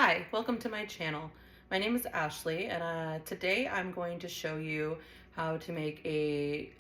Hi, welcome to my channel. My name is Ashley, and today I'm going to show you how to make a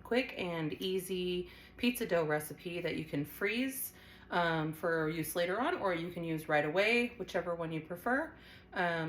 quick and easy pizza dough recipe that you can freeze for use later on, or you can use right away, whichever one you prefer.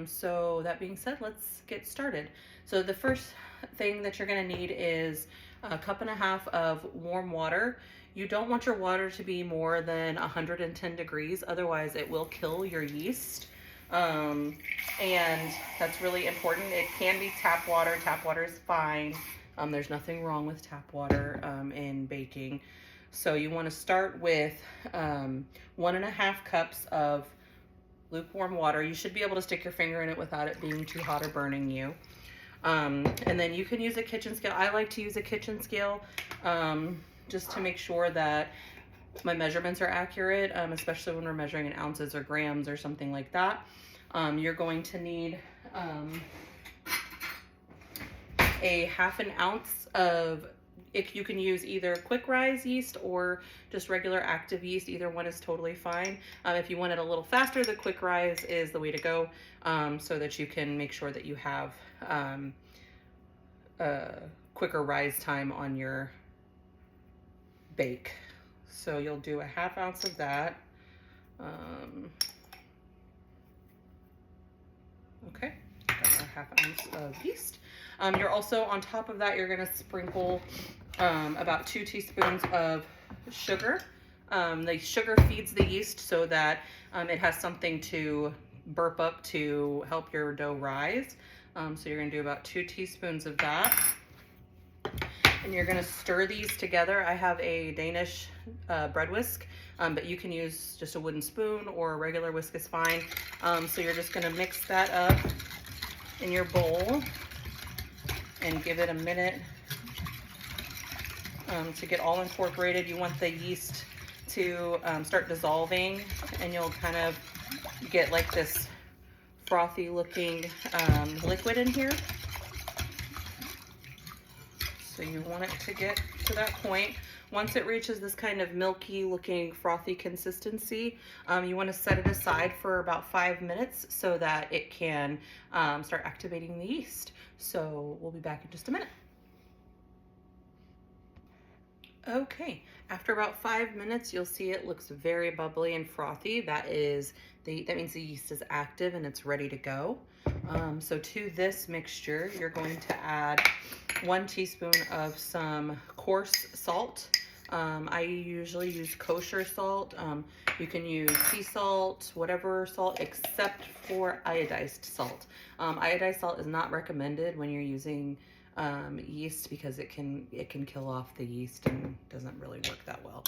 So that being said, let's get started. So the first thing that you're going to need is a cup and a half of warm water. You don't want your water to be more than 110 degrees, otherwise it will kill your yeast. And that's really important. It can be tap water. Tap water is fine. There's nothing wrong with tap water in baking. So you want to start with 1.5 cups of lukewarm water. You should be able to stick your finger in it without it being too hot or burning you. And then you can use a kitchen scale. I like to use a kitchen scale just to make sure that my measurements are accurate, especially when we're measuring in ounces or grams or something like that. You're going to need a 1/2 ounce of, you can use either quick rise yeast or just regular active yeast. Either one is totally fine. If you want it a little faster, the quick rise is the way to go, so that you can make sure that you have quicker rise time on your bake. So you'll do a 1/2 ounce of that. Okay, got our 1/2 ounce of yeast. You're also, on top of that, you're gonna sprinkle about 2 teaspoons of sugar. The sugar feeds the yeast so that it has something to burp up to help your dough rise. So you're gonna do about 2 teaspoons of that. And you're gonna stir these together. I have a Danish bread whisk, but you can use just a wooden spoon, or a regular whisk is fine. So you're just gonna mix that up in your bowl and give it a minute to get all incorporated. You want the yeast to start dissolving, and you'll kind of get like this frothy looking liquid in here. So you want it to get to that point. Once it reaches this kind of milky looking frothy consistency, you want to set it aside for about 5 minutes so that it can start activating the yeast. So we'll be back in just a minute. Okay, after about 5 minutes, you'll see it looks very bubbly and frothy. That means the yeast is active and it's ready to go. So to this mixture, you're going to add 1 teaspoon of some coarse salt. I usually use kosher salt. You can use sea salt, whatever salt, except for iodized salt. Iodized salt is not recommended when you're using yeast, because it can kill off the yeast and doesn't really work that well.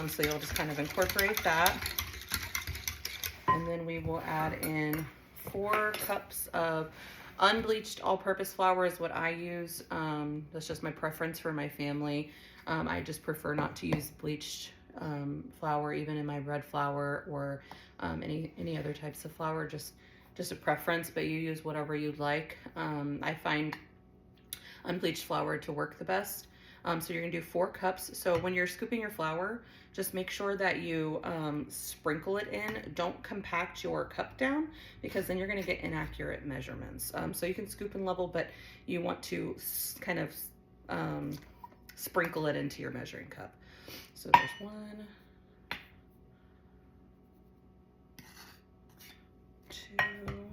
So you'll just kind of incorporate that. And then we will add in 4 cups of unbleached all-purpose flour is what I use. That's just my preference for my family. I just prefer not to use bleached flour, even in my bread flour or any other types of flour. Just a preference, but you use whatever you'd like. I find unbleached flour to work the best. So you're gonna do 4 cups. So when you're scooping your flour, just make sure that you sprinkle it in. Don't compact your cup down, because then you're gonna get inaccurate measurements. So you can scoop and level, but you want to kind of sprinkle it into your measuring cup. So there's 1, 2,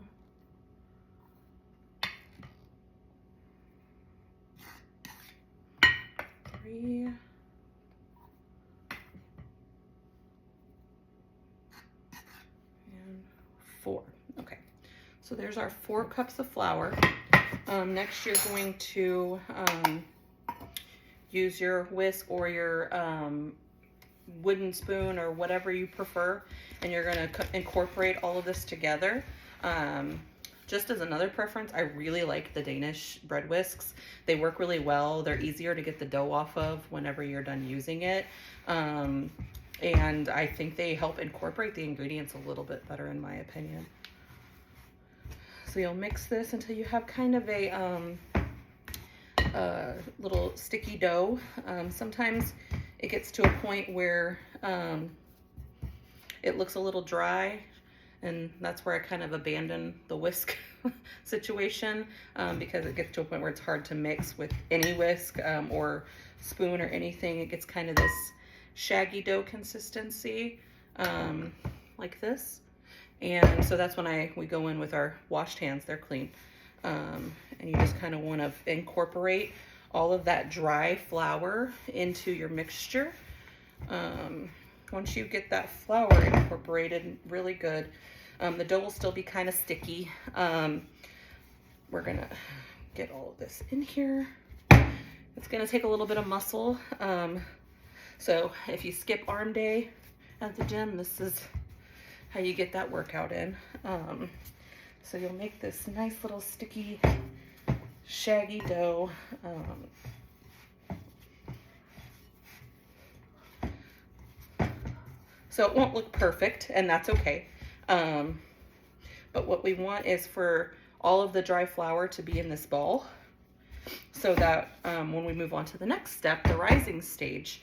3, and 4. Okay, so there's our 4 cups of flour. Next, you're going to use your whisk or your wooden spoon or whatever you prefer, and you're going to incorporate all of this together. Just as another preference, I really like the Danish bread whisks. They work really well. They're easier to get the dough off of whenever you're done using it. And I think they help incorporate the ingredients a little bit better, in my opinion. So you'll mix this until you have kind of a little sticky dough. Sometimes it gets to a point where it looks a little dry. And that's where I kind of abandon the whisk situation, because it gets to a point where it's hard to mix with any whisk or spoon or anything. It gets kind of this shaggy dough consistency, like this. And so that's when we go in with our washed hands. They're clean. And you just kind of want to incorporate all of that dry flour into your mixture. Once you get that flour incorporated really good, the dough will still be kind of sticky. We're gonna get all of this in here. It's gonna take a little bit of muscle. So if you skip arm day at the gym, this is how you get that workout in. So you'll make this nice little sticky, shaggy dough. So it won't look perfect, and that's okay. But what we want is for all of the dry flour to be in this ball, so that when we move on to the next step, the rising stage,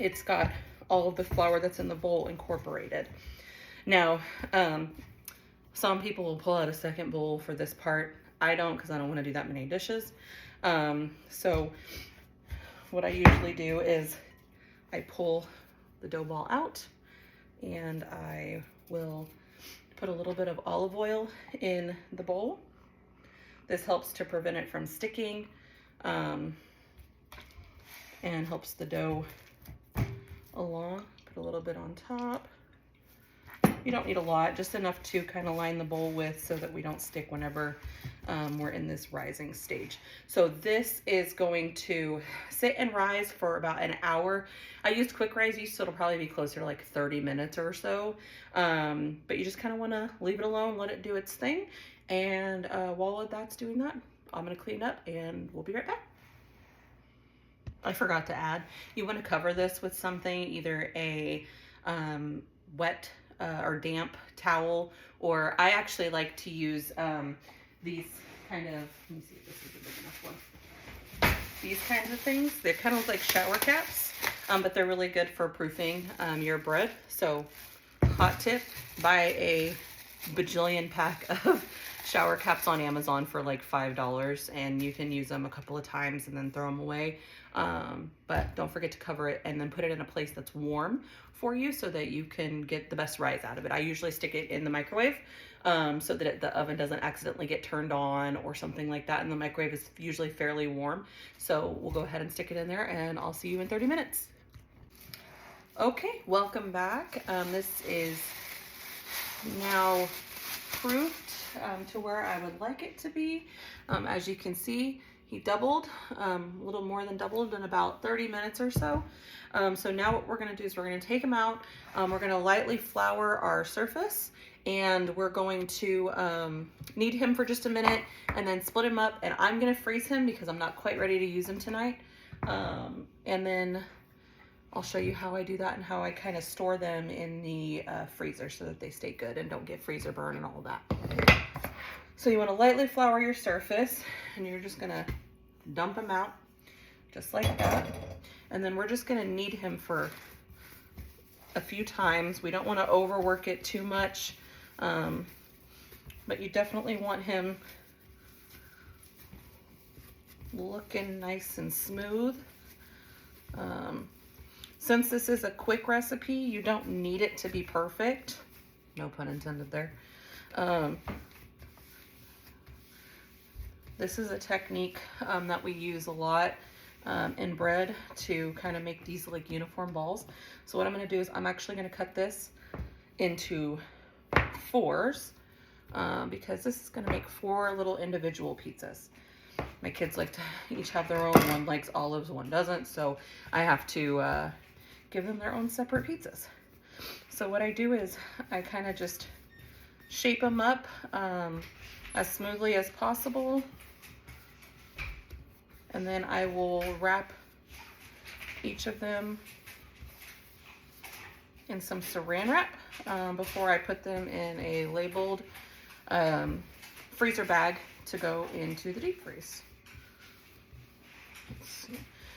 it's got all of the flour that's in the bowl incorporated. Now, some people will pull out a second bowl for this part. I don't, because I don't want to do that many dishes. So what I usually do is I pull the dough ball out, and I will put a little bit of olive oil in the bowl. This helps to prevent it from sticking, and helps the dough along. Put a little bit on top. You don't need a lot, just enough to kind of line the bowl with, so that we don't stick whenever we're in this rising stage. So this is going to sit and rise for about an hour. I used quick rise yeast, so it'll probably be closer to like 30 minutes or so. But you just kind of want to leave it alone, let it do its thing. And while that's doing that, I'm going to clean up and we'll be right back. I forgot to add, you want to cover this with something, either a wet or damp towel, or I actually like to use these kind of, let me see if this is a big enough one. These kinds of things, they're kind of like shower caps, but they're really good for proofing your bread. So hot tip, buy a bajillion pack of shower caps on Amazon for like $5, and you can use them a couple of times and then throw them away. But don't forget to cover it and then put it in a place that's warm for you, so that you can get the best rise out of it. I usually stick it in the microwave, so that the oven doesn't accidentally get turned on or something like that. And the microwave is usually fairly warm. So we'll go ahead and stick it in there, and I'll see you in 30 minutes. Okay, welcome back. This is now proofed to where I would like it to be. As you can see, he doubled, a little more than doubled in about 30 minutes or so. So now what we're going to do is we're going to take him out. We're going to lightly flour our surface, and we're going to knead him for just a minute and then split him up. And I'm going to freeze him because I'm not quite ready to use him tonight. And then I'll show you how I do that and how I kind of store them in the freezer so that they stay good and don't get freezer burn and all that. So you want to lightly flour your surface, and you're just going to dump him out just like that. And then we're just going to knead him for a few times. We don't want to overwork it too much, but you definitely want him looking nice and smooth. Since this is a quick recipe, you don't need it to be perfect. No pun intended there. This is a technique that we use a lot in bread to kind of make these like uniform balls. So what I'm going to do is I'm actually going to cut this into 4s because this is going to make 4 little individual pizzas. My kids like to each have their own. One likes olives, one doesn't. So I have to give them their own separate pizzas. So what I do is I kind of just shape them up as smoothly as possible. And then I will wrap each of them in some saran wrap before I put them in a labeled freezer bag to go into the deep freeze.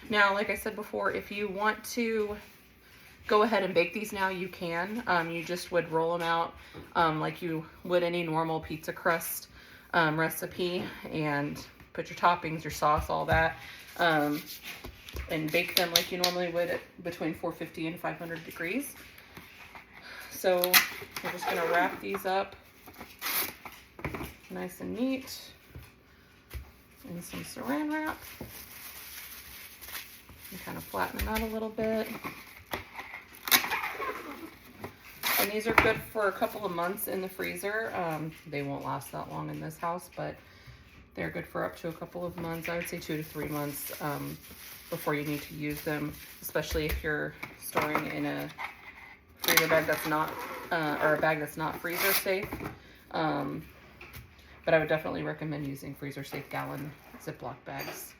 Now, like I said before, if you want to go ahead and bake these now, you can. You just would roll them out like you would any normal pizza crust recipe, and put your toppings, your sauce, all that, and bake them like you normally would at between 450 and 500 degrees. So we're just gonna wrap these up nice and neat in some saran wrap and kind of flatten them out a little bit. And these are good for a couple of months in the freezer. They won't last that long in this house, but they're good for up to a couple of months. I would say 2 to 3 months before you need to use them, especially if you're storing in a freezer bag that's not, or a bag that's not freezer safe. But I would definitely recommend using freezer safe gallon Ziploc bags.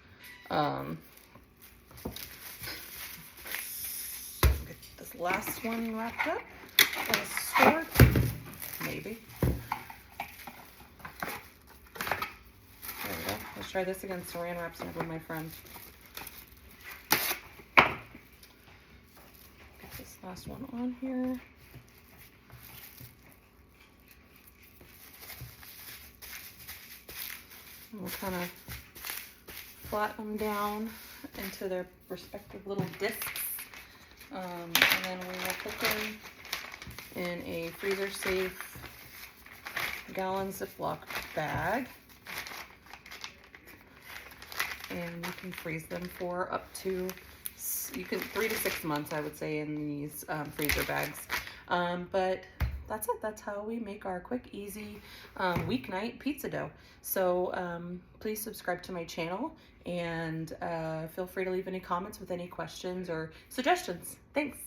Get this last one wrapped up and stored, maybe. There we go. Let's try this again. Saran wrap's never my friend. Get this last one on here. And we'll kind of flatten them down into their respective little discs. And then we will put them in a freezer safe gallon Ziploc bag. And you can freeze them for up to, 3 to 6 months, I would say, in these freezer bags. But that's it. That's how we make our quick, easy weeknight pizza dough. So please subscribe to my channel, and feel free to leave any comments with any questions or suggestions. Thanks.